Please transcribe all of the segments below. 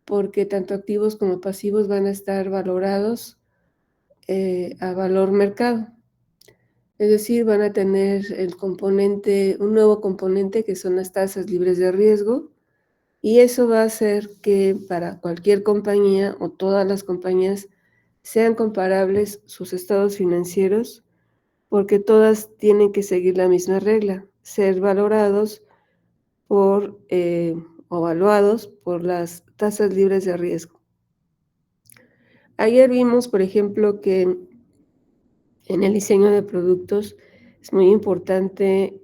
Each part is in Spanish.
porque tanto activos como pasivos van a estar valorados a valor mercado. Es decir, van a tener un nuevo componente que son las tasas libres de riesgo, y eso va a hacer que para cualquier compañía o todas las compañías sean comparables sus estados financieros, porque todas tienen que seguir la misma regla, ser valorados o evaluados por las tasas libres de riesgo. Ayer vimos, por ejemplo, que en el diseño de productos es muy importante,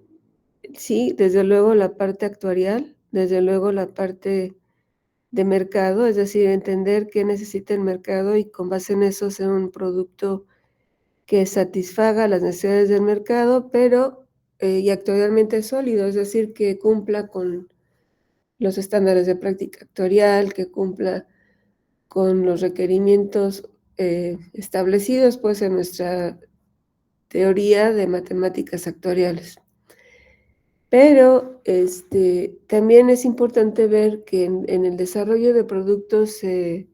sí, desde luego la parte actuarial, desde luego la parte de mercado, es decir, entender qué necesita el mercado y con base en eso hacer un producto que satisfaga las necesidades del mercado, pero y actuarialmente sólido, es decir, que cumpla con los estándares de práctica actuarial, que cumpla con los requerimientos establecidos pues en nuestra teoría de matemáticas actuariales. Pero también es importante ver que en el desarrollo de productos se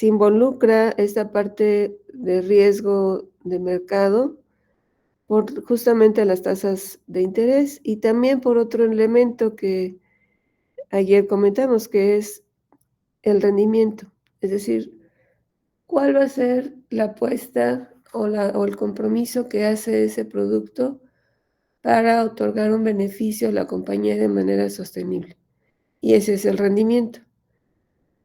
involucra esta parte de riesgo de mercado por justamente las tasas de interés y también por otro elemento que ayer comentamos, que es el rendimiento. Es decir, ¿cuál va a ser la apuesta o el compromiso que hace ese producto para otorgar un beneficio a la compañía de manera sostenible? Y ese es el rendimiento.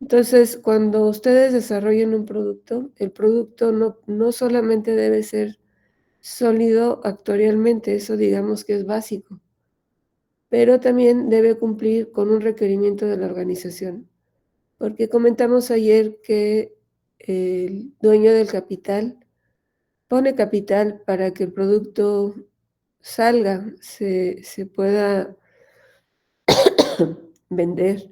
Entonces, cuando ustedes desarrollen un producto, el producto no solamente debe ser sólido actuarialmente, eso digamos que es básico, pero también debe cumplir con un requerimiento de la organización, porque comentamos ayer que el dueño del capital pone capital para que el producto salga, se pueda vender.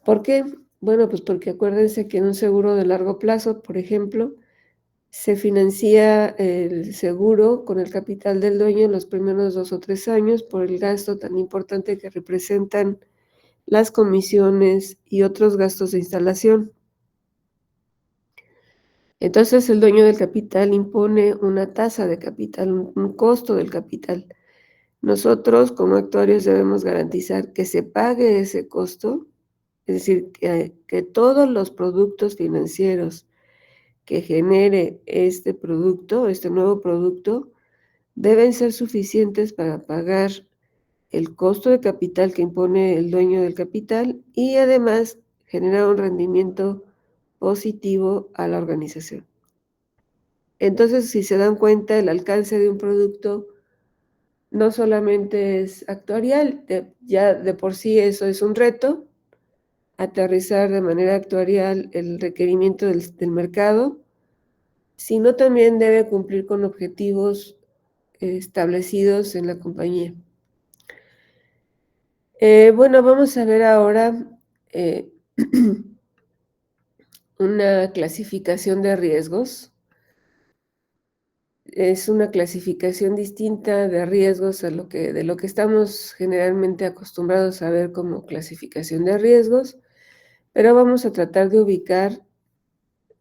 ¿Por qué? Bueno, pues porque acuérdense que en un seguro de largo plazo, por ejemplo, se financia el seguro con el capital del dueño en los primeros 2 o 3 años por el gasto tan importante que representan las comisiones y otros gastos de instalación. Entonces, el dueño del capital impone una tasa de capital, un costo del capital. Nosotros, como actuarios, debemos garantizar que se pague ese costo, es decir, que todos los productos financieros que genere este producto, este nuevo producto, deben ser suficientes para pagar el costo de capital que impone el dueño del capital y además generar un rendimiento positivo a la organización. Entonces, si se dan cuenta, el alcance de un producto no solamente es actuarial, ya de por sí eso es un reto, aterrizar de manera actuarial el requerimiento del mercado, sino también debe cumplir con objetivos establecidos en la compañía. Bueno, vamos a ver ahora una clasificación de riesgos. Es una clasificación distinta de riesgos de lo que estamos generalmente acostumbrados a ver como clasificación de riesgos, pero vamos a tratar de ubicar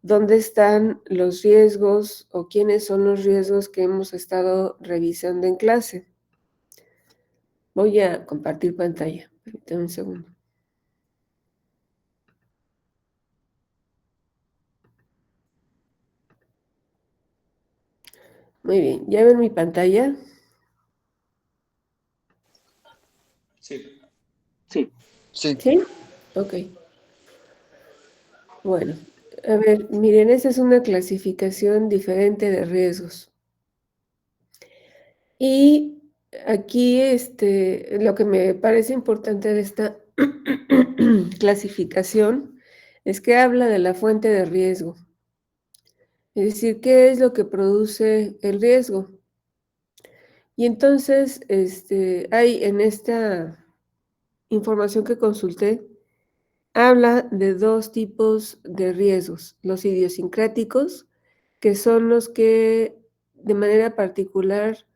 dónde están los riesgos o quiénes son los riesgos que hemos estado revisando en clase. Voy a compartir pantalla. Permítanme un segundo. Muy bien, ¿ya ven mi pantalla? Sí. Sí. ¿Sí? Ok. Bueno, a ver, miren, esa es una clasificación diferente de riesgos. Y aquí lo que me parece importante de esta clasificación es que habla de la fuente de riesgo. Es decir, ¿qué es lo que produce el riesgo? Y entonces, hay en esta información que consulté, habla de 2 tipos de riesgos: los idiosincráticos, que son los que de manera particular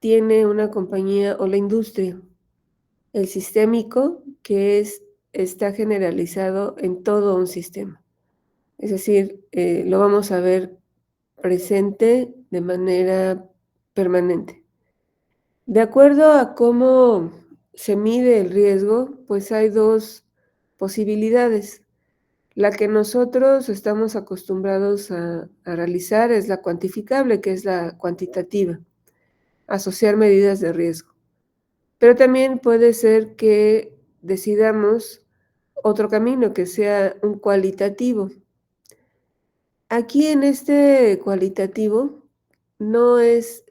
tiene una compañía o la industria; el sistémico, que es está generalizado en todo un sistema. Es decir, lo vamos a ver presente de manera permanente. De acuerdo a cómo se mide el riesgo, pues hay 2 posibilidades. La que nosotros estamos acostumbrados a realizar es la cuantificable, que es la cuantitativa, asociar medidas de riesgo. Pero también puede ser que decidamos otro camino, que sea un cualitativo. Aquí en este cualitativo no es,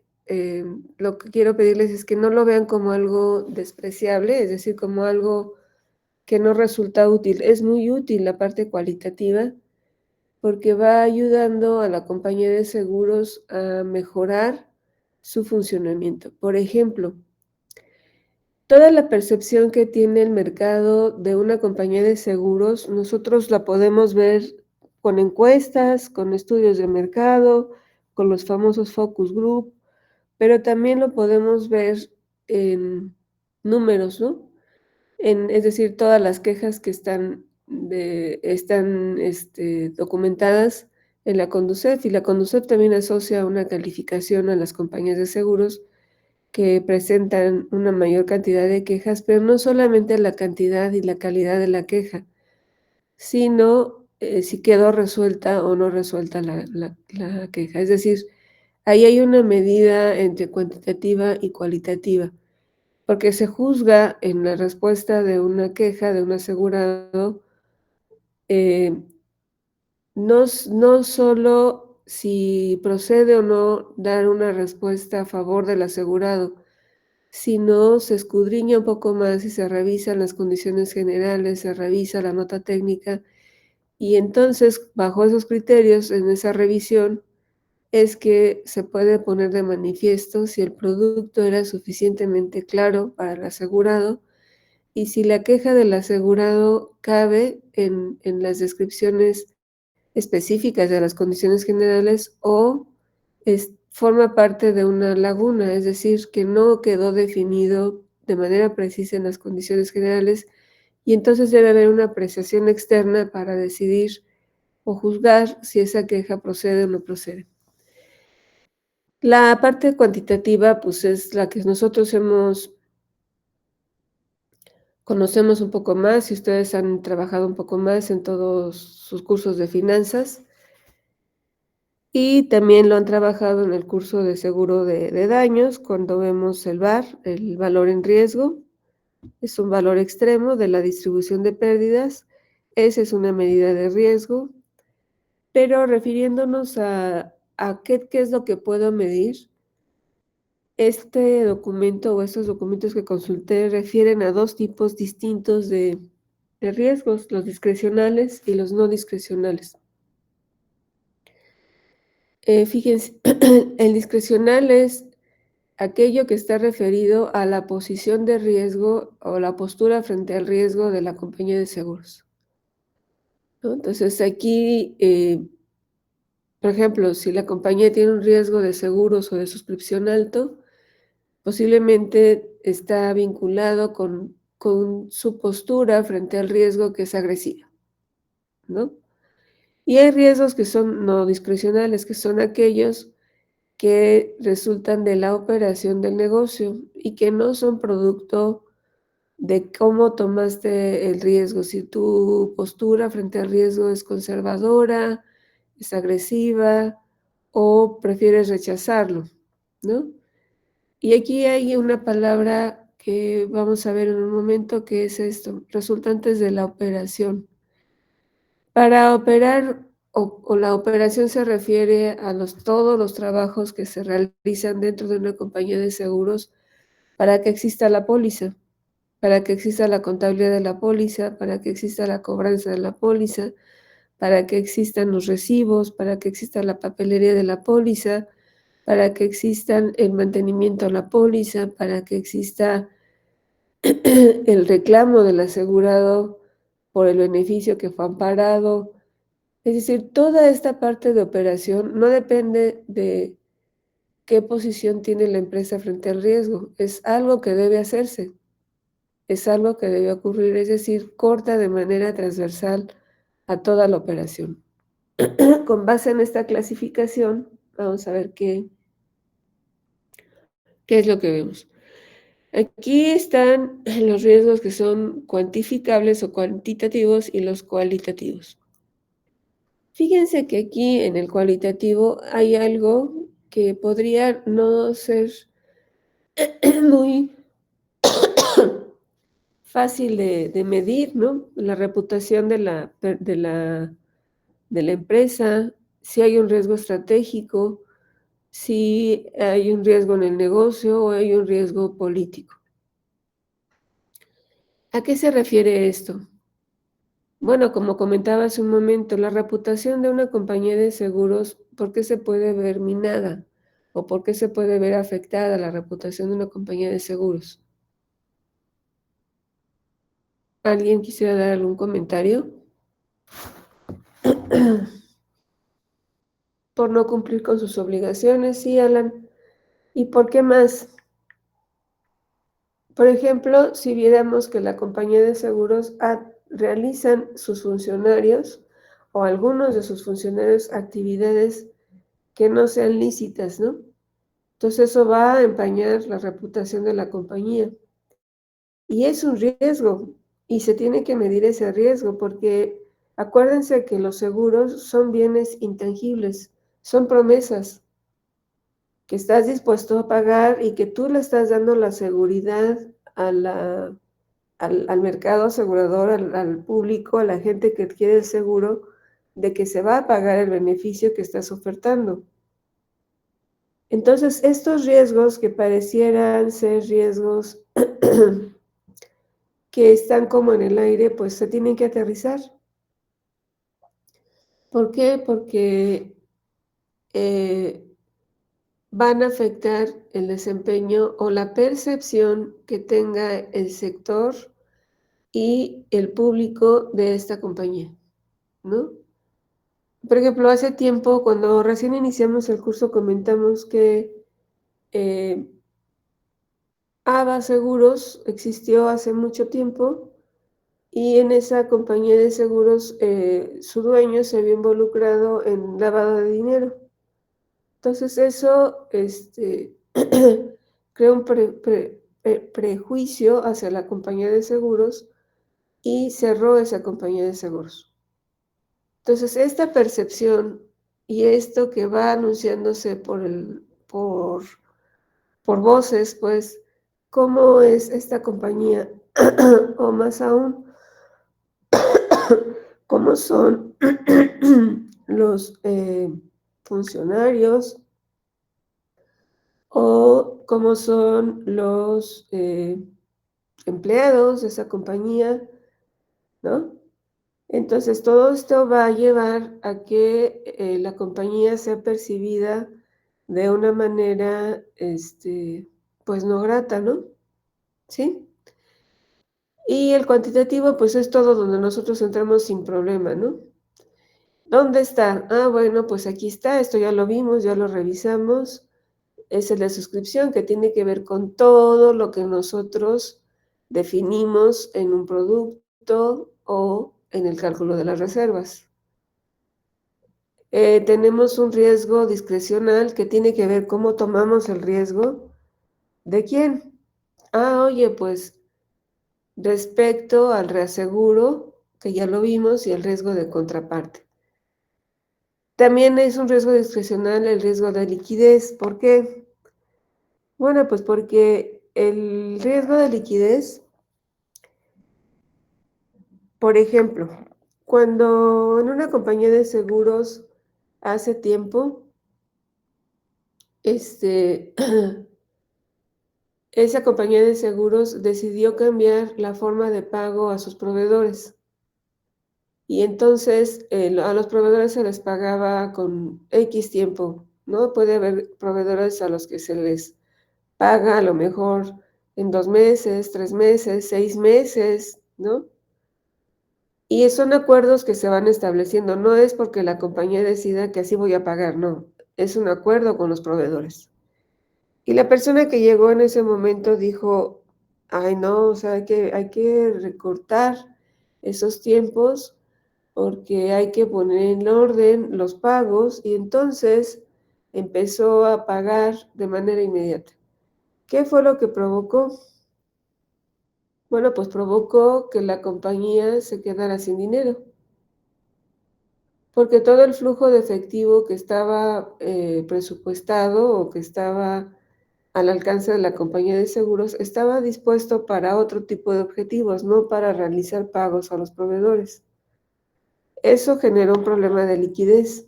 lo que quiero pedirles es que no lo vean como algo despreciable, es decir, como algo que no resulta útil. Es muy útil la parte cualitativa porque va ayudando a la compañía de seguros a mejorar su funcionamiento. Por ejemplo, toda la percepción que tiene el mercado de una compañía de seguros, nosotros la podemos ver con encuestas, con estudios de mercado, con los famosos focus group, pero también lo podemos ver en números, ¿no? Es decir, todas las quejas que están documentadas en la Conducef, y la Conducef también asocia una calificación a las compañías de seguros que presentan una mayor cantidad de quejas, pero no solamente la cantidad y la calidad de la queja, sino, si quedó resuelta o no resuelta la queja. Es decir, ahí hay una medida entre cuantitativa y cualitativa, porque se juzga en la respuesta de una queja de un asegurado, eh, no solo si procede o no dar una respuesta a favor del asegurado, sino se escudriña un poco más y se revisan las condiciones generales, se revisa la nota técnica, y entonces, bajo esos criterios, en esa revisión, es que se puede poner de manifiesto si el producto era suficientemente claro para el asegurado y si la queja del asegurado cabe en las descripciones específicas de las condiciones generales o forma parte de una laguna, es decir, que no quedó definido de manera precisa en las condiciones generales y entonces debe haber una apreciación externa para decidir o juzgar si esa queja procede o no procede. La parte cuantitativa, pues, es la que nosotros conocemos un poco más, y ustedes han trabajado un poco más en todos sus cursos de finanzas, y también lo han trabajado en el curso de seguro de daños, cuando vemos el VAR, el valor en riesgo, es un valor extremo de la distribución de pérdidas, esa es una medida de riesgo, pero refiriéndonos a qué es lo que puedo medir, este documento o estos documentos que consulté refieren a 2 tipos distintos de riesgos, los discrecionales y los no discrecionales. Fíjense, el discrecional es aquello que está referido a la posición de riesgo o la postura frente al riesgo de la compañía de seguros, ¿no? Entonces, aquí, por ejemplo, si la compañía tiene un riesgo de seguros o de suscripción alto, posiblemente está vinculado con su postura frente al riesgo que es agresiva, ¿no? Y hay riesgos que son no discrecionales, que son aquellos que resultan de la operación del negocio y que no son producto de cómo tomaste el riesgo. Si tu postura frente al riesgo es conservadora, es agresiva o prefieres rechazarlo, ¿no? Y aquí hay una palabra que vamos a ver en un momento, que es esto, resultantes de la operación. Para operar, o la operación se refiere a todos los trabajos que se realizan dentro de una compañía de seguros para que exista la póliza, para que exista la contabilidad de la póliza, para que exista la cobranza de la póliza, para que existan los recibos, para que exista la papelería de la póliza, para que existan el mantenimiento de la póliza, para que exista el reclamo del asegurado por el beneficio que fue amparado. Es decir, toda esta parte de operación no depende de qué posición tiene la empresa frente al riesgo, es algo que debe hacerse. es algo que debe ocurrir, es decir, corta de manera transversal a toda la operación. Con base en esta clasificación, vamos a ver qué es lo que vemos. Aquí están los riesgos que son cuantificables o cuantitativos y los cualitativos. Fíjense que aquí en el cualitativo hay algo que podría no ser muy fácil de medir, ¿no? La reputación de la empresa, si hay un riesgo estratégico, si hay un riesgo en el negocio o hay un riesgo político. ¿A qué se refiere esto? Bueno, como comentaba hace un momento, la reputación de una compañía de seguros, ¿por qué se puede ver minada? ¿O por qué se puede ver afectada la reputación de una compañía de seguros? ¿Alguien quisiera dar algún comentario? Por no cumplir con sus obligaciones, sí, Alan. ¿Y por qué más? Por ejemplo, si viéramos que la compañía de seguros realizan sus funcionarios o algunos de sus funcionarios actividades que no sean lícitas, ¿no? Entonces eso va a empañar la reputación de la compañía. Y es un riesgo y se tiene que medir ese riesgo porque acuérdense que los seguros son bienes intangibles, son promesas que estás dispuesto a pagar y que tú le estás dando la seguridad a al mercado asegurador, al público, a la gente que adquiere el seguro, de que se va a pagar el beneficio que estás ofertando. Entonces, estos riesgos que parecieran ser riesgos que están como en el aire, pues se tienen que aterrizar. ¿Por qué? Porque van a afectar el desempeño o la percepción que tenga el sector y el público de esta compañía, ¿no? Por ejemplo, hace tiempo, cuando recién iniciamos el curso, comentamos que eh, ABA Seguros existió hace mucho tiempo y en esa compañía de seguros su dueño se había involucrado en lavado de dinero. Entonces eso crea un prejuicio hacia la compañía de seguros y cerró esa compañía de seguros. Entonces esta percepción y esto que va anunciándose por voces, pues, cómo es esta compañía, o más aún, cómo son los funcionarios o cómo son los empleados de esa compañía, ¿no? Entonces, todo esto va a llevar a que la compañía sea percibida de una manera, pues no grata, ¿no? ¿Sí? Y el cuantitativo, pues es todo donde nosotros entramos sin problema, ¿no? ¿Dónde está? Ah, bueno, pues aquí está, esto ya lo vimos, ya lo revisamos. Esa es la suscripción que tiene que ver con todo lo que nosotros definimos en un producto o en el cálculo de las reservas. Tenemos un riesgo discrecional que tiene que ver cómo tomamos el riesgo. ¿De quién? Ah, oye, pues respecto al reaseguro, que ya lo vimos, y el riesgo de contraparte. También es un riesgo discrecional el riesgo de liquidez. ¿Por qué? Bueno, pues porque el riesgo de liquidez, por ejemplo, cuando en una compañía de seguros hace tiempo, esa compañía de seguros decidió cambiar la forma de pago a sus proveedores. Y entonces a los proveedores se les pagaba con X tiempo, ¿no? Puede haber proveedores a los que se les paga a lo mejor en 2 meses, 3 meses, 6 meses, ¿no? Y son acuerdos que se van estableciendo, no es porque la compañía decida que así voy a pagar, no, es un acuerdo con los proveedores. Y la persona que llegó en ese momento dijo, ay no, o sea, hay que recortar esos tiempos porque hay que poner en orden los pagos y entonces empezó a pagar de manera inmediata. ¿Qué fue lo que provocó? Bueno, pues provocó que la compañía se quedara sin dinero, porque todo el flujo de efectivo que estaba presupuestado o que estaba al alcance de la compañía de seguros estaba dispuesto para otro tipo de objetivos, no para realizar pagos a los proveedores. Eso generó un problema de liquidez.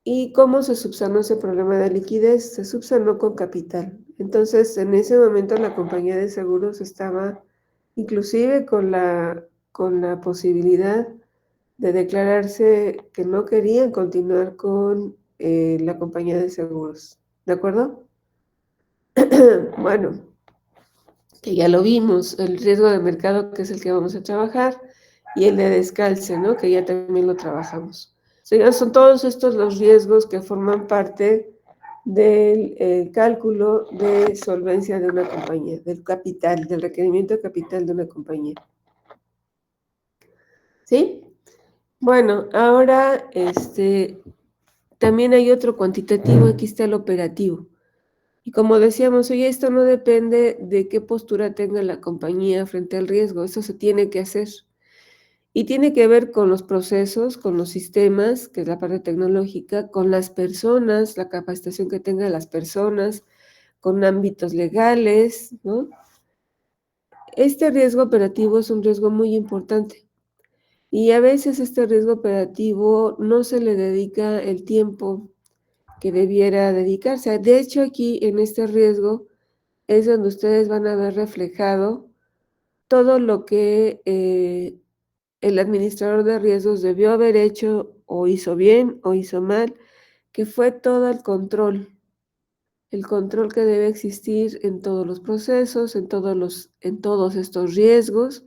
¿Y cómo se subsanó ese problema de liquidez? Se subsanó con capital. Entonces, en ese momento la compañía de seguros estaba inclusive con la posibilidad de declararse que no querían continuar con la compañía de seguros. ¿De acuerdo? Bueno, que ya lo vimos, el riesgo de mercado, que es el que vamos a trabajar, y el de descalce, ¿no? Que ya también lo trabajamos. O sea, son todos estos los riesgos que forman parte del cálculo de solvencia de una compañía, del capital, del requerimiento de capital de una compañía. ¿Sí? Bueno, ahora también hay otro cuantitativo, aquí está el operativo. Y como decíamos, oye, esto no depende de qué postura tenga la compañía frente al riesgo, eso se tiene que hacer. Y tiene que ver con los procesos, con los sistemas, que es la parte tecnológica, con las personas, la capacitación que tengan las personas, con ámbitos legales, ¿no? Este riesgo operativo es un riesgo muy importante y a veces este riesgo operativo no se le dedica el tiempo que debiera dedicarse. De hecho, aquí en este riesgo es donde ustedes van a ver reflejado todo lo que el administrador de riesgos debió haber hecho o hizo bien o hizo mal, que fue todo el control que debe existir en todos los procesos, en todos estos riesgos.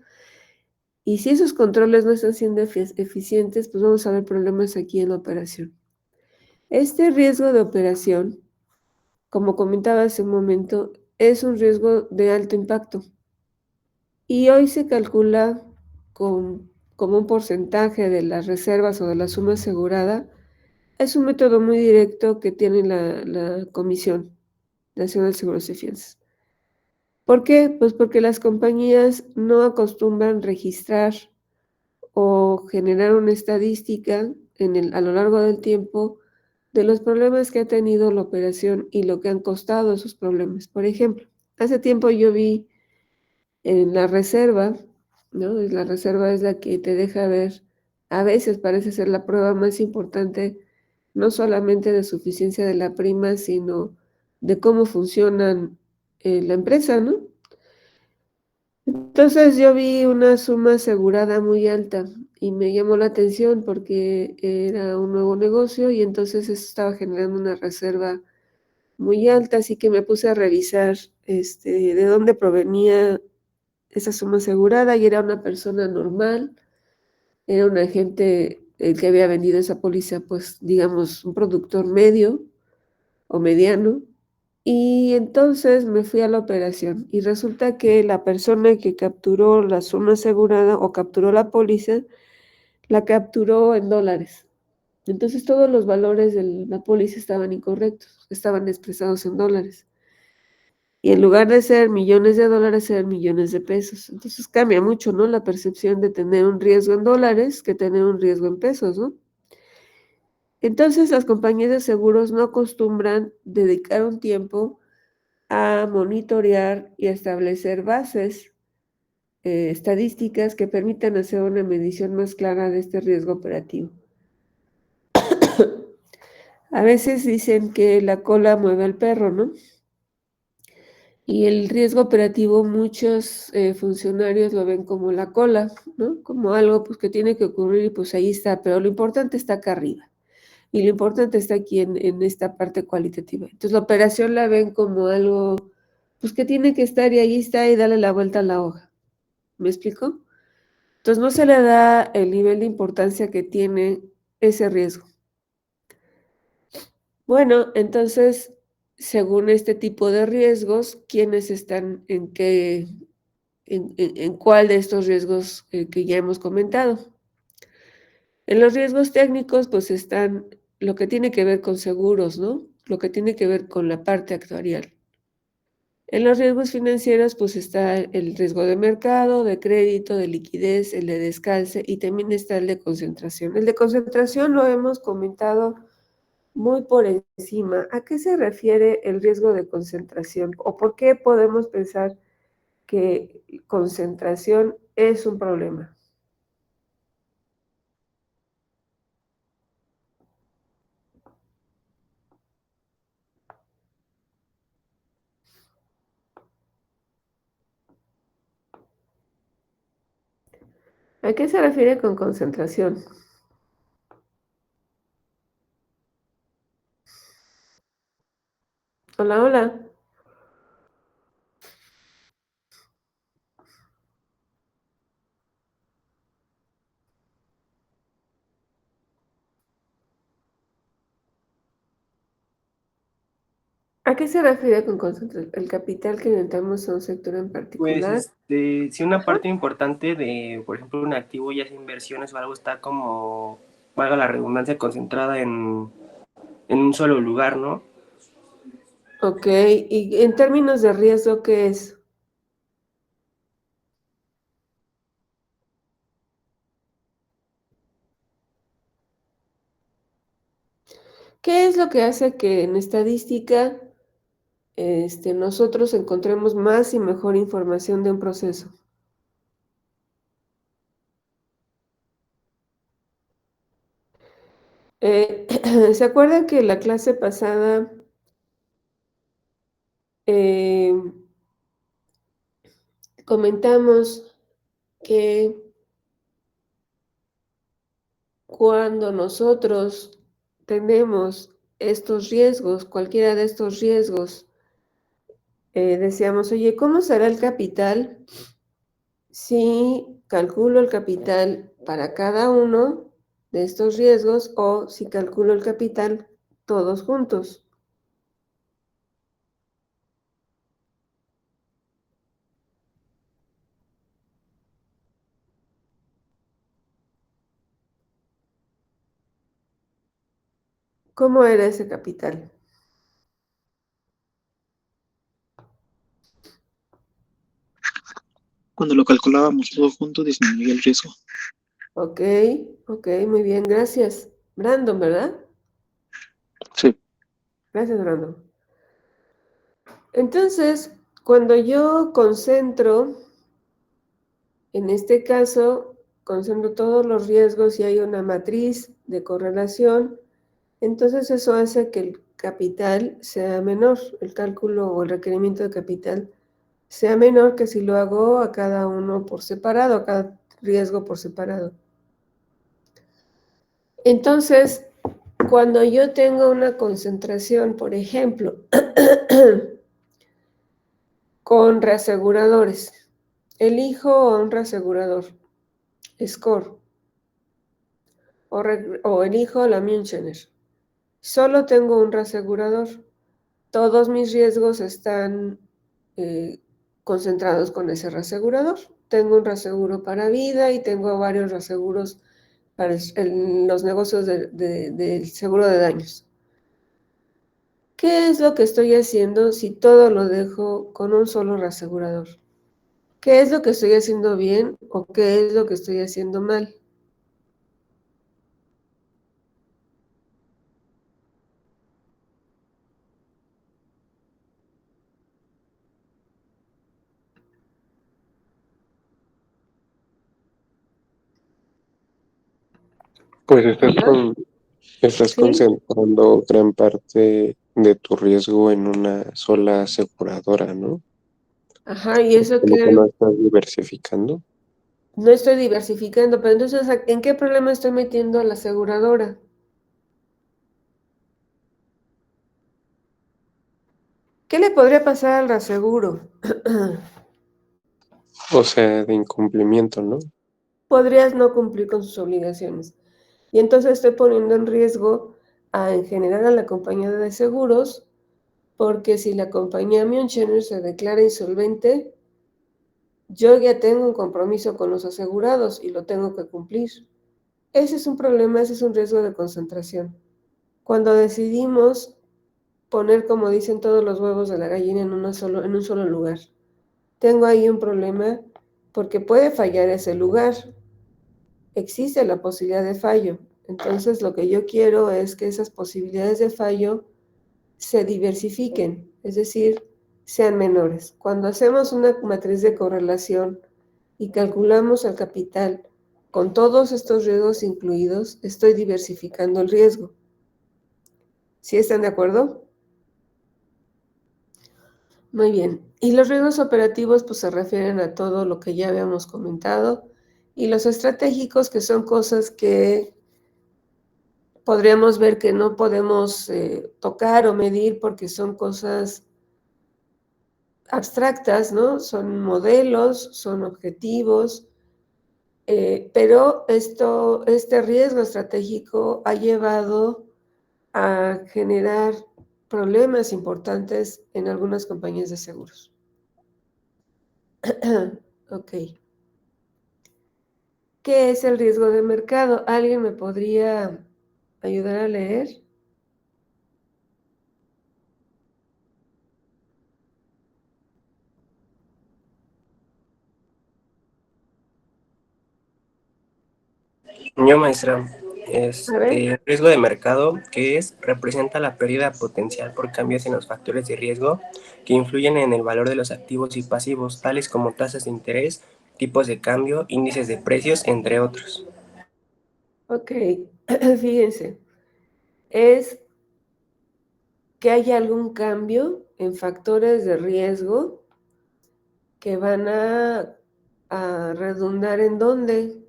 Y si esos controles no están siendo eficientes, pues vamos a ver problemas aquí en la operación. Este riesgo de operación, como comentaba hace un momento, es un riesgo de alto impacto. Y hoy se calcula como un porcentaje de las reservas o de la suma asegurada. Es un método muy directo que tiene la Comisión Nacional de Seguros y Fianzas. ¿Por qué? Pues porque las compañías no acostumbran registrar o generar una estadística a lo largo del tiempo de los problemas que ha tenido la operación y lo que han costado esos problemas. Por ejemplo, hace tiempo yo vi en la reserva, ¿no? La reserva es la que te deja ver, a veces parece ser la prueba más importante, no solamente de suficiencia de la prima, sino de cómo funcionan la empresa, ¿no? Entonces yo vi una suma asegurada muy alta y me llamó la atención porque era un nuevo negocio y entonces eso estaba generando una reserva muy alta, así que me puse a revisar de dónde provenía esa suma asegurada y era una persona normal, era un agente el que había vendido esa póliza, pues digamos un productor medio o mediano. Y entonces me fui a la operación y resulta que la persona que capturó la suma asegurada o capturó la póliza, la capturó en dólares. Entonces todos los valores de la póliza estaban incorrectos, estaban expresados en dólares. Y en lugar de ser millones de dólares, eran millones de pesos. Entonces cambia mucho, ¿no? La percepción de tener un riesgo en dólares que tener un riesgo en pesos, ¿no? Entonces las compañías de seguros no acostumbran dedicar un tiempo a monitorear y establecer bases estadísticas que permitan hacer una medición más clara de este riesgo operativo. A veces dicen que la cola mueve al perro, ¿no? Y el riesgo operativo muchos funcionarios lo ven como la cola, ¿no? Como algo pues, que tiene que ocurrir y pues ahí está, pero lo importante está acá arriba y lo importante está aquí en esta parte cualitativa. Entonces la operación la ven como algo pues que tiene que estar y ahí está y darle la vuelta a la hoja. ¿Me explico? Entonces no se le da el nivel de importancia que tiene ese riesgo. Bueno, entonces según este tipo de riesgos, quiénes están en cuál de estos riesgos que ya hemos comentado. En los riesgos técnicos, pues están lo que tiene que ver con seguros, ¿no? Lo que tiene que ver con la parte actuarial. En los riesgos financieros, pues está el riesgo de mercado, de crédito, de liquidez, el de descalce y también está el de concentración. El de concentración lo hemos comentado muy por encima. ¿A qué se refiere el riesgo de concentración? ¿O por qué podemos pensar que concentración es un problema? ¿A qué se refiere con concentración? Hola, hola. ¿A qué se refiere con concentración? ¿El capital que necesitamos a un sector en Pues, particular? si una Ajá. parte importante de, por ejemplo, un activo, ya sea inversiones o algo, está como, valga la redundancia, concentrada en un solo lugar, ¿no? Ok, y en términos de riesgo, ¿qué es? ¿Qué es lo que hace que en estadística nosotros encontremos más y mejor información de un proceso? ¿Se acuerdan que la clase pasada eh, comentamos que cuando nosotros tenemos estos riesgos, cualquiera de estos riesgos, decíamos, oye, ¿cómo será el capital si calculo el capital para cada uno de estos riesgos o si calculo el capital todos juntos? ¿Cómo era ese capital? Cuando lo calculábamos todo junto, disminuía el riesgo. Ok, ok, muy bien, gracias. Brandon, ¿verdad? Sí. Gracias, Brandon. Entonces, cuando yo concentro, en este caso, concentro todos los riesgos y hay una matriz de correlación, entonces eso hace que el capital sea menor, el cálculo o el requerimiento de capital sea menor que si lo hago a cada uno por separado, a cada riesgo por separado. Entonces, cuando yo tengo una concentración, por ejemplo, con reaseguradores, elijo a un reasegurador, SCOR, o elijo la Münchener. Solo tengo un reasegurador. Todos mis riesgos están concentrados con ese reasegurador. Tengo un reaseguro para vida y tengo varios reaseguros para los negocios del seguro de daños. ¿Qué es lo que estoy haciendo si todo lo dejo con un solo reasegurador? ¿Qué es lo que estoy haciendo bien o qué es lo que estoy haciendo mal? Pues Ajá, estás sí, concentrando gran parte de tu riesgo en una sola aseguradora, ¿no? ajá, y eso Como que que no estás diversificando. no estoy diversificando, pero entonces, ¿en qué problema estoy metiendo a la aseguradora? ¿Qué le podría pasar al reaseguro? O sea, de incumplimiento, ¿no? Podrías no cumplir con sus obligaciones. Y entonces estoy poniendo en riesgo en general a la compañía de seguros porque si la compañía Münchener se declara insolvente, yo ya tengo un compromiso con los asegurados y lo tengo que cumplir. Ese es un problema, ese es un riesgo de concentración. Cuando decidimos poner, como dicen, todos los huevos de la gallina en un solo lugar, tengo ahí un problema porque puede fallar ese lugar. Existe la posibilidad de fallo. Entonces, lo que yo quiero es que esas posibilidades de fallo se diversifiquen, es decir, sean menores. Cuando hacemos una matriz de correlación y calculamos el capital con todos estos riesgos incluidos, estoy diversificando el riesgo. ¿Sí están de acuerdo? Muy bien. Y los riesgos operativos pues se refieren a todo lo que ya habíamos comentado, y los estratégicos, que son cosas que podríamos ver que no podemos tocar o medir porque son cosas abstractas, ¿no? Son modelos, son objetivos, pero este riesgo estratégico ha llevado a generar problemas importantes en algunas compañías de seguros. Ok. ¿Qué es el riesgo de mercado? ¿Alguien me podría ayudar a leer? Yo, maestra, A ver. riesgo de mercado, que representa la pérdida potencial por cambios en los factores de riesgo que influyen en el valor de los activos y pasivos, tales como tasas de interés, tipos de cambio, índices de precios, entre otros. Ok, fíjense, es que haya algún cambio en factores de riesgo que van a redundar en dónde,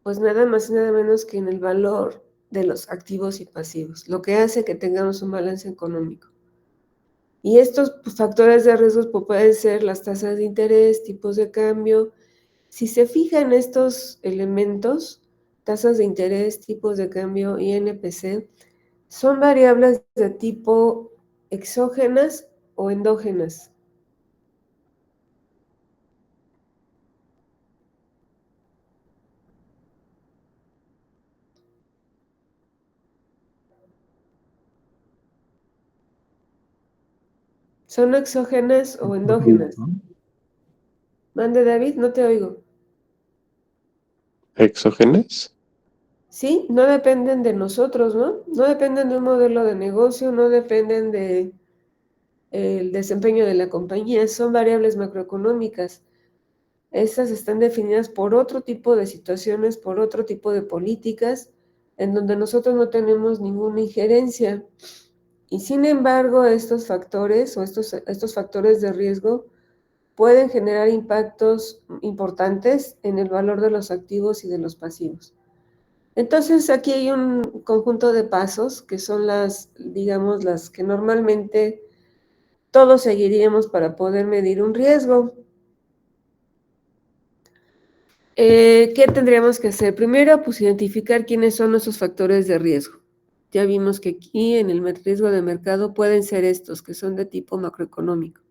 pues nada más y nada menos que en el valor de los activos y pasivos, lo que hace que tengamos un balance económico. Y estos factores de riesgo pues, pueden ser las tasas de interés, tipos de cambio. Si se fijan estos elementos, tasas de interés, tipos de cambio y NPC, son variables de tipo exógenas o endógenas. ¿Son exógenas o endógenas? Mande, David, no te oigo. ¿Exógenas? Sí, no dependen de nosotros, ¿no? No dependen de un modelo de negocio, no dependen de el desempeño de la compañía, son variables macroeconómicas. Estas están definidas por otro tipo de situaciones, por otro tipo de políticas, en donde nosotros no tenemos ninguna injerencia. Y sin embargo, estos factores o estos factores de riesgo pueden generar impactos importantes en el valor de los activos y de los pasivos. Entonces, aquí hay un conjunto de pasos que son digamos, las que normalmente todos seguiríamos para poder medir un riesgo. ¿Qué tendríamos que hacer? Primero, pues identificar quiénes son esos factores de riesgo. Ya vimos que aquí en el riesgo de mercado pueden ser estos, que son de tipo macroeconómico.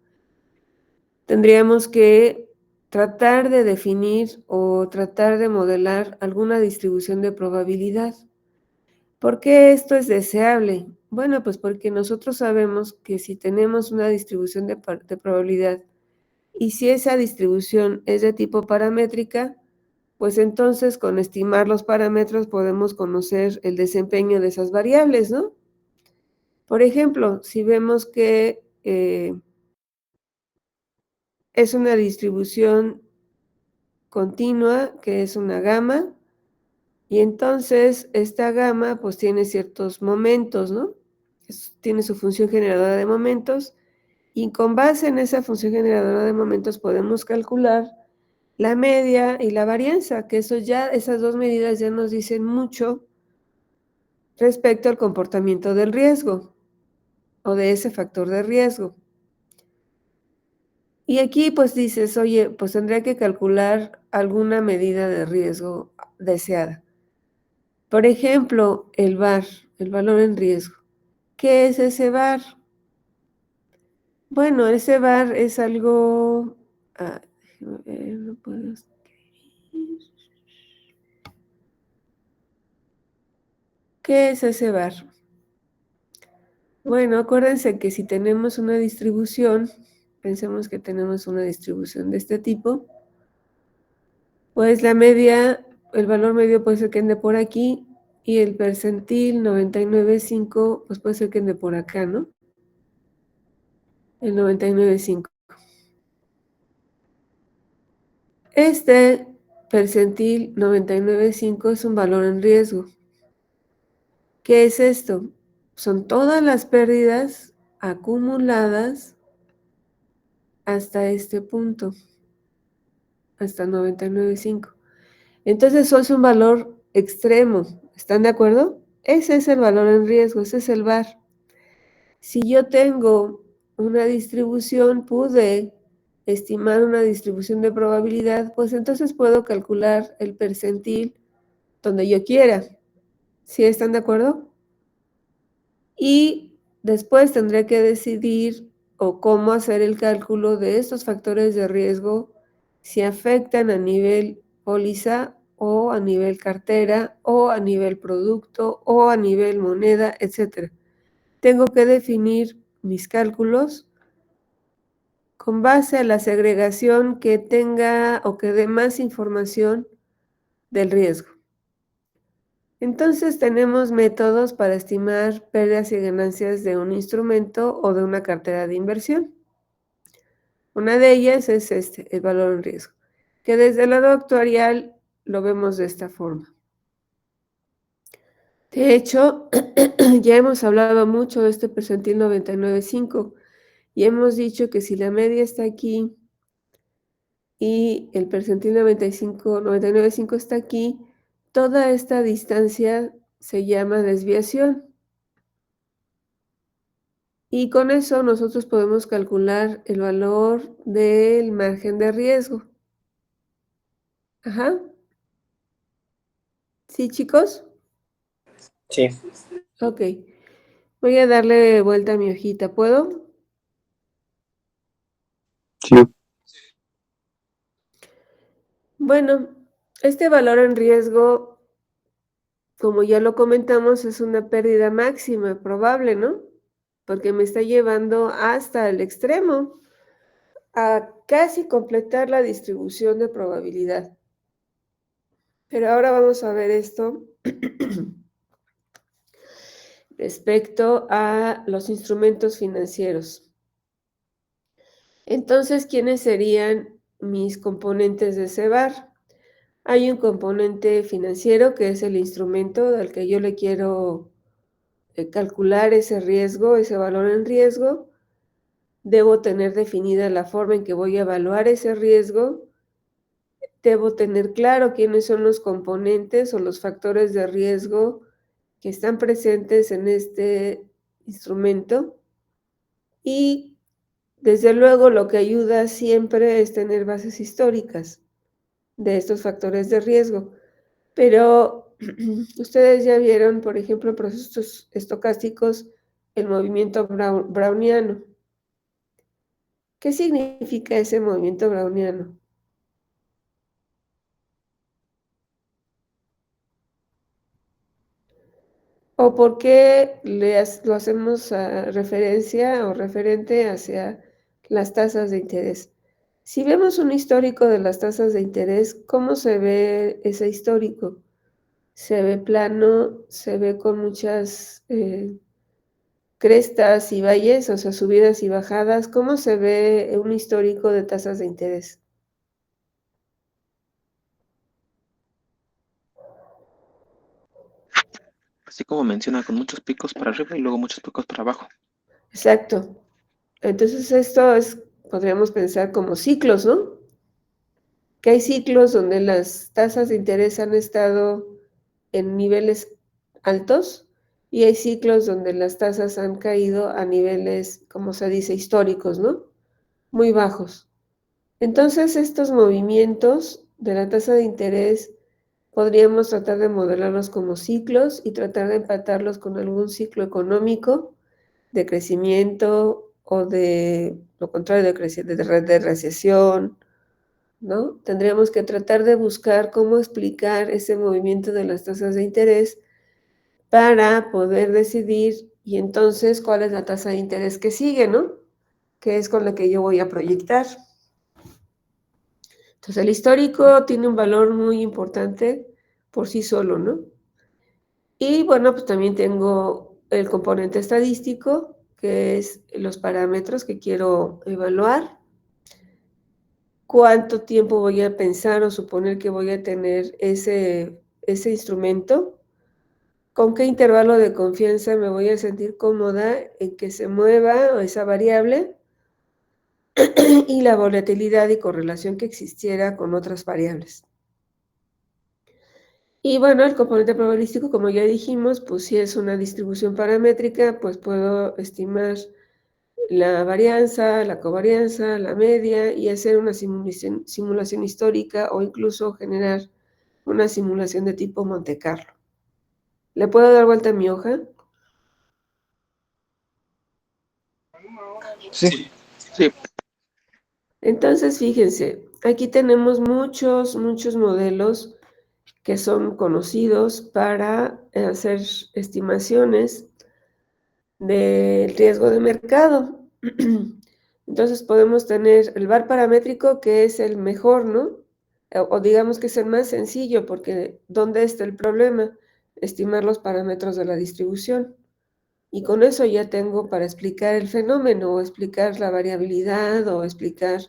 Tendríamos que tratar de definir o tratar de modelar alguna distribución de probabilidad. ¿Por qué esto es deseable? Bueno, pues porque nosotros sabemos que si tenemos una distribución de probabilidad y si esa distribución es de tipo paramétrica, pues entonces con estimar los parámetros podemos conocer el desempeño de esas variables, ¿no? Por ejemplo, si vemos que es una distribución continua, que es una gama, y entonces esta gama pues tiene ciertos momentos, ¿no? Tiene su función generadora de momentos, y con base en esa función generadora de momentos podemos calcular la media y la varianza, que esas dos medidas ya nos dicen mucho respecto al comportamiento del riesgo o de ese factor de riesgo. Y aquí pues dices, oye, pues tendría que calcular alguna medida de riesgo deseada. Por ejemplo, el VaR, el valor en riesgo. ¿Qué es ese VaR? Bueno, ese bar es algo... déjame ver, no puedo escribir. ¿Qué es ese bar? Bueno, acuérdense que si tenemos una distribución, pensemos que tenemos una distribución de este tipo, pues la media, el valor medio puede ser que ande por aquí y el percentil 99.5 pues puede ser que ande por acá, ¿no? El 99.5. Este percentil 99.5 es un valor en riesgo. ¿Qué es esto? Son todas las pérdidas acumuladas hasta este punto, hasta 99.5. Entonces eso es un valor extremo, ¿están de acuerdo? Ese es el valor en riesgo, ese es el VAR. Si yo tengo una distribución, pude estimar una distribución de probabilidad, pues entonces puedo calcular el percentil donde yo quiera. ¿Sí están de acuerdo? Y después tendré que decidir o cómo hacer el cálculo de estos factores de riesgo si afectan a nivel póliza o a nivel cartera o a nivel producto o a nivel moneda, etc. Tengo que definir mis cálculos con base a la segregación que tenga o que dé más información del riesgo. Entonces tenemos métodos para estimar pérdidas y ganancias de un instrumento o de una cartera de inversión. Una de ellas es el valor en riesgo, que desde el lado actuarial lo vemos de esta forma. De hecho, ya hemos hablado mucho de este percentil 99.5 y hemos dicho que si la media está aquí y el percentil 99.5 está aquí, toda esta distancia se llama desviación. Y con eso nosotros podemos calcular el valor del margen de riesgo. Ajá. ¿Sí, chicos? Sí. Ok. Voy a darle vuelta a mi hojita, ¿puedo? Sí. Bueno, este valor en riesgo, como ya lo comentamos, es una pérdida máxima probable, ¿no? Porque me está llevando hasta el extremo, a casi completar la distribución de probabilidad. Pero ahora vamos a ver esto respecto a los instrumentos financieros. Entonces, ¿quiénes serían mis componentes de ese VAR? Hay un componente financiero que es el instrumento al que yo le quiero calcular ese riesgo, ese valor en riesgo. Debo tener definida la forma en que voy a evaluar ese riesgo. Debo tener claro quiénes son los componentes o los factores de riesgo que están presentes en este instrumento. Y desde luego lo que ayuda siempre es tener bases históricas de estos factores de riesgo. Pero ustedes ya vieron, por ejemplo, en procesos estocásticos, el movimiento browniano. ¿Qué significa ese movimiento browniano? ¿O por qué lo hacemos referencia o referente hacia las tasas de interés? Si vemos un histórico de las tasas de interés, ¿cómo se ve ese histórico? Se ve plano, se ve con muchas crestas y valles, o sea, subidas y bajadas. ¿Cómo se ve un histórico de tasas de interés? Así como menciona, con muchos picos para arriba y luego muchos picos para abajo. Exacto. Entonces esto es, podríamos pensar como ciclos, ¿no? Que hay ciclos donde las tasas de interés han estado en niveles altos y hay ciclos donde las tasas han caído a niveles, como se dice, históricos, ¿no? Muy bajos. Entonces, estos movimientos de la tasa de interés podríamos tratar de modelarlos como ciclos y tratar de empatarlos con algún ciclo económico de crecimiento o de lo contrario, de recesión, ¿no? Tendríamos que tratar de buscar cómo explicar ese movimiento de las tasas de interés para poder decidir, y entonces, cuál es la tasa de interés que sigue, ¿no? Que es con la que yo voy a proyectar. Entonces, el histórico tiene un valor muy importante por sí solo, ¿no? Y bueno, pues también tengo el componente estadístico, que es los parámetros que quiero evaluar, cuánto tiempo voy a pensar o suponer que voy a tener ese instrumento, con qué intervalo de confianza me voy a sentir cómoda en que se mueva esa variable y la volatilidad y correlación que existiera con otras variables. Y bueno, el componente probabilístico, como ya dijimos, pues si es una distribución paramétrica, pues puedo estimar la varianza, la covarianza, la media y hacer una simulación histórica o incluso generar una simulación de tipo Monte Carlo. ¿Le puedo dar vuelta a mi hoja? Sí. Sí. Entonces, fíjense, aquí tenemos muchos modelos que son conocidos para hacer estimaciones del riesgo de mercado. Entonces podemos tener el VAR paramétrico, que es el mejor, ¿no? O digamos que es el más sencillo, porque ¿dónde está el problema? Estimar los parámetros de la distribución. Y con eso ya tengo para explicar el fenómeno, o explicar la variabilidad, o explicar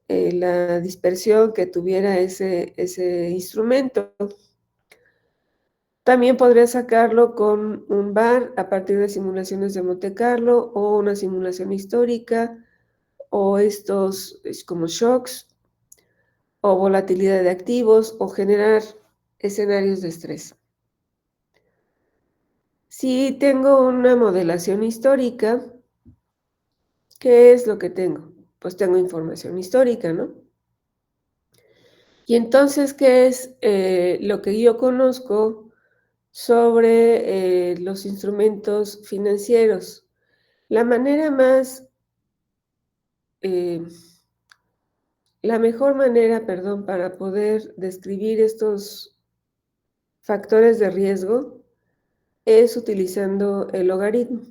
la dispersión que tuviera ese instrumento. También podría sacarlo con un VAR a partir de simulaciones de Monte Carlo o una simulación histórica o estos como shocks o volatilidad de activos o generar escenarios de estrés. Si tengo una modelación histórica, ¿qué es lo que tengo? Pues tengo información histórica, ¿no? Y entonces, ¿qué es lo que yo conozco sobre los instrumentos financieros? La mejor manera, perdón, para poder describir estos factores de riesgo es utilizando el logaritmo.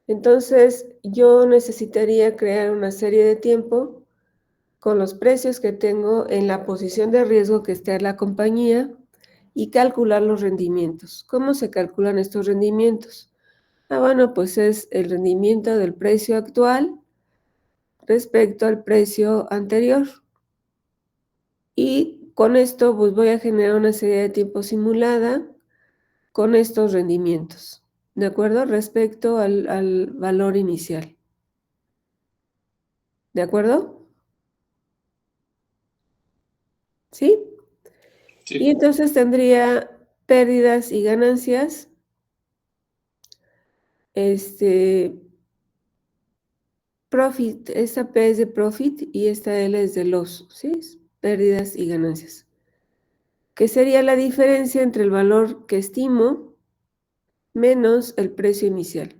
Entonces, yo necesitaría crear una serie de tiempo con los precios que tengo en la posición de riesgo que esté la compañía y calcular los rendimientos. ¿Cómo se calculan estos rendimientos? Bueno, pues es el rendimiento del precio actual respecto al precio anterior. Y con esto pues voy a generar una serie de tiempo simulada con estos rendimientos, ¿de acuerdo? Respecto al valor inicial. ¿De acuerdo? ¿Sí? Sí. Y entonces tendría pérdidas y ganancias. Profit, esta P es de profit y esta L es de loss, ¿sí? Pérdidas y ganancias. ¿Qué sería la diferencia entre el valor que estimo menos el precio inicial?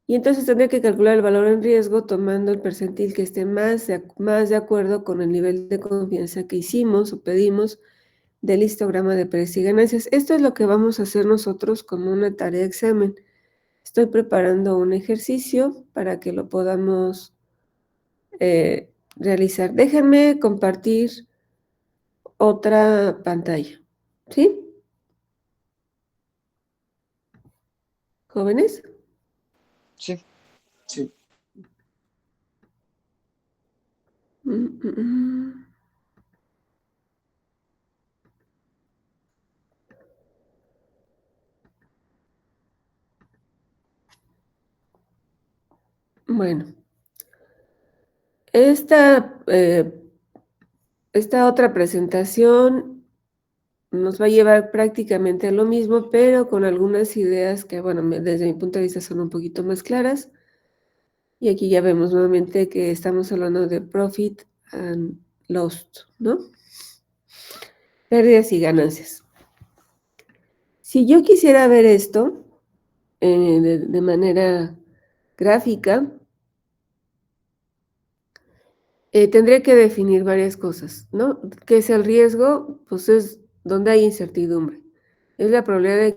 Y entonces tendría que calcular el valor en riesgo tomando el percentil que esté más de acuerdo con el nivel de confianza que hicimos o pedimos del histograma de precios y ganancias. Esto es lo que vamos a hacer nosotros como una tarea de examen. Estoy preparando un ejercicio para que lo podamos realizar. Déjenme compartir otra pantalla. ¿Sí? ¿Jóvenes? Sí. Sí. Bueno, esta otra presentación nos va a llevar prácticamente a lo mismo, pero con algunas ideas que, bueno, desde mi punto de vista son un poquito más claras. Y aquí ya vemos nuevamente que estamos hablando de profit and loss, ¿no? Pérdidas y ganancias. Si yo quisiera ver esto de manera gráfica, tendría que definir varias cosas, ¿no? ¿Qué es el riesgo? Pues es donde hay incertidumbre. Es la probabilidad de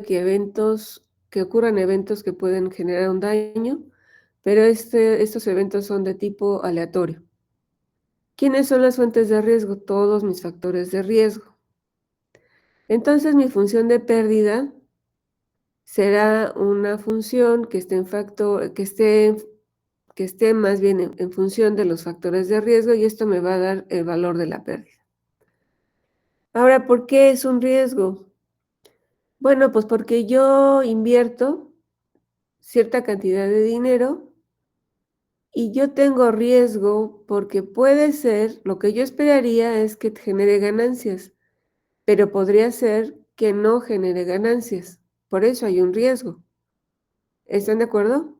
que ocurran eventos que pueden generar un daño, pero estos eventos son de tipo aleatorio. ¿Quiénes son las fuentes de riesgo? Todos mis factores de riesgo. Entonces mi función de pérdida será una función que esté más bien en función de los factores de riesgo, y esto me va a dar el valor de la pérdida. Ahora, ¿por qué es un riesgo? Bueno, pues porque yo invierto cierta cantidad de dinero y yo tengo riesgo porque puede ser, lo que yo esperaría es que genere ganancias, pero podría ser que no genere ganancias. Por eso hay un riesgo. ¿Están de acuerdo?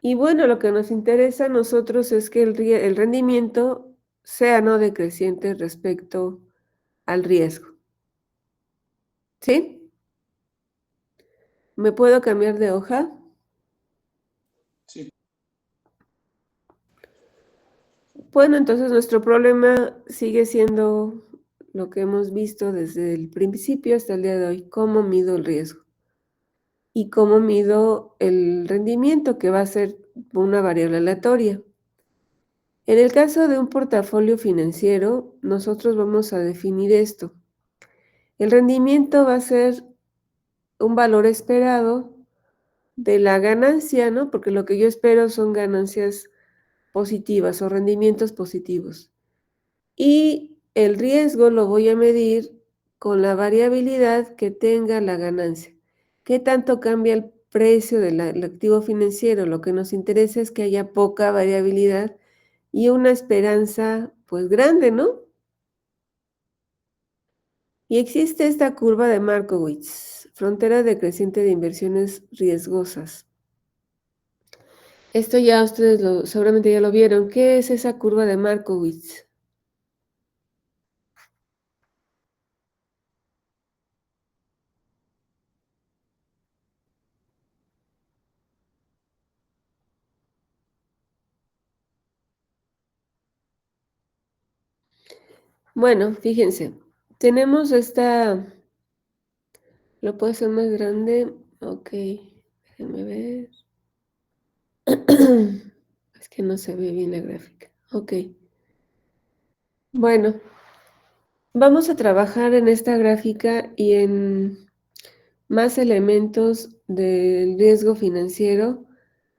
Y bueno, lo que nos interesa a nosotros es que el rendimiento sea no decreciente respecto al riesgo. ¿Sí? ¿Me puedo cambiar de hoja? Sí. Bueno, entonces nuestro problema sigue siendo lo que hemos visto desde el principio hasta el día de hoy: cómo mido el riesgo y cómo mido el rendimiento, que va a ser una variable aleatoria. En el caso de un portafolio financiero, nosotros vamos a definir esto. El rendimiento va a ser un valor esperado de la ganancia, ¿no? Porque lo que yo espero son ganancias positivas o rendimientos positivos. Y el riesgo lo voy a medir con la variabilidad que tenga la ganancia. ¿Qué tanto cambia el precio del activo financiero? Lo que nos interesa es que haya poca variabilidad y una esperanza, pues, grande, ¿no? Y existe esta curva de Markowitz, frontera decreciente de inversiones riesgosas. Esto ya ustedes seguramente ya lo vieron. ¿Qué es esa curva de Markowitz? Bueno, fíjense, tenemos esta. ¿Lo puedo hacer más grande? Ok, déjenme ver. Es que no se ve bien la gráfica. Ok. Bueno, vamos a trabajar en esta gráfica y en más elementos del riesgo financiero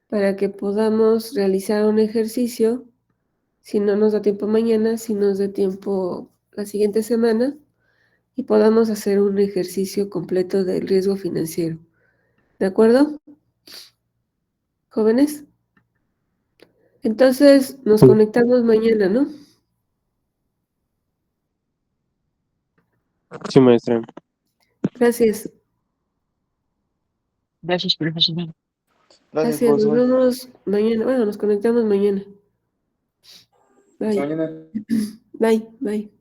para que podamos realizar un ejercicio. Si no nos da tiempo mañana, si nos da tiempo la siguiente semana, y podamos hacer un ejercicio completo del riesgo financiero. ¿De acuerdo, jóvenes? Entonces nos conectamos mañana, ¿no? Sí, maestra. Gracias. Gracias, profesor. Gracias. Nos vemos mañana. Bueno, nos conectamos mañana. Bye. Bye, bye.